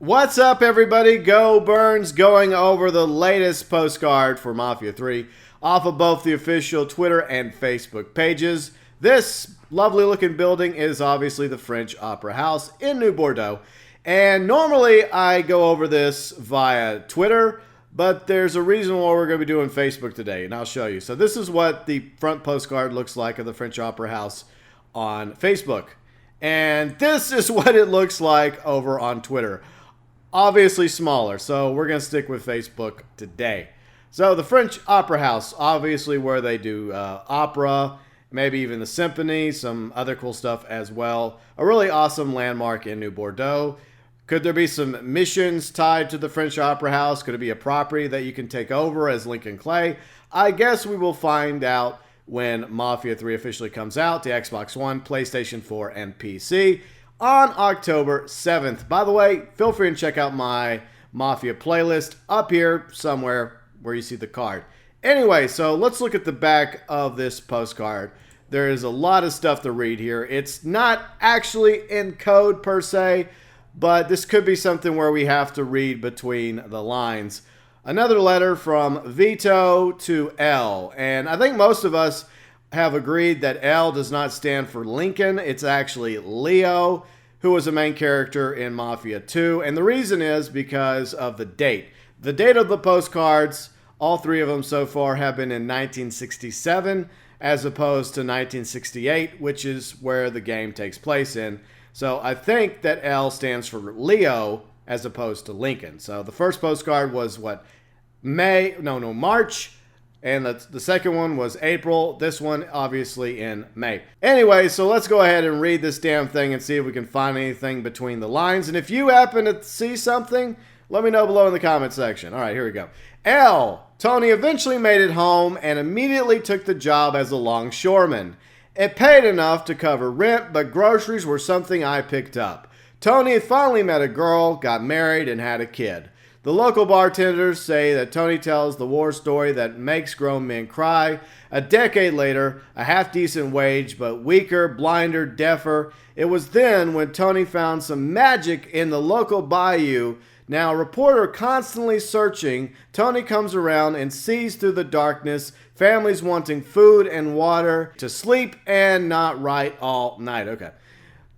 What's up, everybody? GeauxBurns going over the latest postcard for Mafia 3 off of both the official Twitter and Facebook pages. This lovely looking building is obviously the French Opera House in New Bordeaux. And normally I go over this via Twitter, but there's a reason why we're going to be doing Facebook today, and I'll show you. So this is what the front postcard looks like of the French Opera House on Facebook. And this is what it looks like over on Twitter. Obviously smaller, so we're going to stick with Facebook today. So the French Opera House, obviously where they do opera, maybe even the symphony, some other cool stuff as well. A really awesome landmark in New Bordeaux. Could there be some missions tied to the French Opera House? Could it be a property that you can take over as Lincoln Clay? I guess we will find out when Mafia 3 officially comes out to Xbox One, PlayStation 4, and PC on October 7th. By the way, feel free to check out my Mafia playlist up here somewhere where you see the card. Anyway, so let's look at the back of this postcard. There is a lot of stuff to read here. It's not actually in code per se, but this could be something where we have to read between the lines. Another letter from Vito to L. And I think most of us have agreed that L does not stand for Lincoln. It's actually Leo, who was a main character in Mafia 2. And the reason is because of the date. The date of the postcards, all three of them so far, have been in 1967 as opposed to 1968, which is where the game takes place in. So I think that L stands for Leo as opposed to Lincoln. So the first postcard was what? March. And the second one was April. This one, obviously, in May. Anyway, so let's go ahead and read this damn thing and see if we can find anything between the lines. And if you happen to see something, let me know below in the comment section. All right, here we go. L. Tony eventually made it home and immediately took the job as a longshoreman. It paid enough to cover rent, but groceries were something I picked up. Tony finally met a girl, got married, and had a kid. The local bartenders say that Tony tells the war story that makes grown men cry. A decade later, a half-decent wage, but weaker, blinder, deafer. It was then when Tony found some magic in the local bayou. Now, a reporter constantly searching, Tony comes around and sees through the darkness, families wanting food and water to sleep and not write all night. Okay.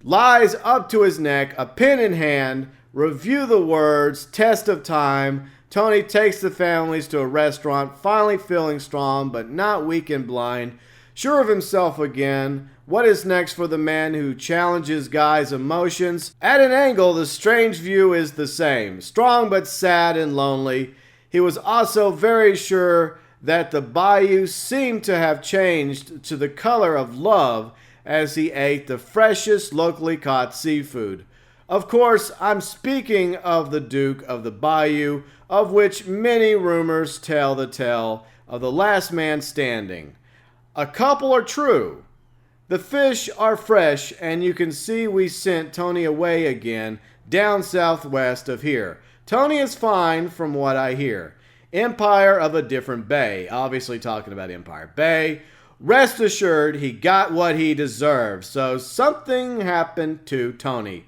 Lies up to his neck, a pen in hand. Review the words, test of time. Tony takes the families to a restaurant, finally feeling strong, but not weak and blind. Sure of himself again. What is next for the man who challenges Guy's emotions? At an angle, the strange view is the same. Strong but sad and lonely. He was also very sure that the bayou seemed to have changed to the color of love as he ate the freshest locally caught seafood. Of course, I'm speaking of the Duke of the Bayou, of which many rumors tell the tale of the last man standing. A couple are true. The fish are fresh, and you can see we sent Tony away again, down southwest of here. Tony is fine from what I hear. Empire of a different bay. Obviously talking about Empire Bay. Rest assured, he got what he deserved. So something happened to Tony.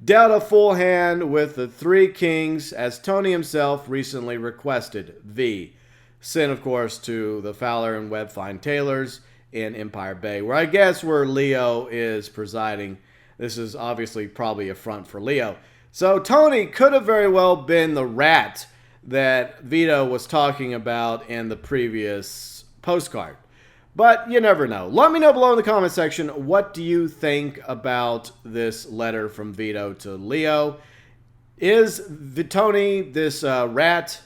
Dealt a full hand with the three kings, as Tony himself recently requested. V. Sent, of course, to the Fowler and Webb Fine Tailors in Empire Bay, where I guess where Leo is presiding. This is obviously probably a front for Leo. So Tony could have very well been the rat that Vito was talking about in the previous postcard. But you never know. Let me know below in the comment section, what do you think about this letter from Vito to Leo? Is Tony this rat?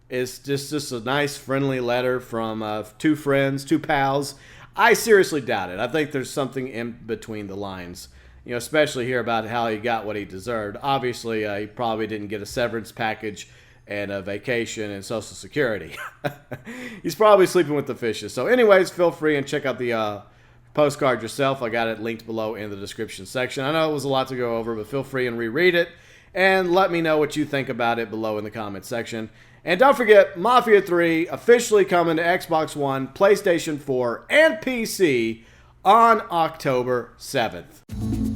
Is just a nice friendly letter from two friends, two pals? I seriously doubt it. I think there's something in between the lines. You know, especially here about how he got what he deserved. Obviously, he probably didn't get a severance package and a vacation and Social Security. He's probably sleeping with the fishes. So anyways, feel free and check out the postcard yourself. I got it linked below in the description section. I know it was a lot to go over, but feel free and reread it. And let me know what you think about it below in the comment section. And don't forget, Mafia 3 officially coming to Xbox One, PlayStation 4, and PC on October 7th.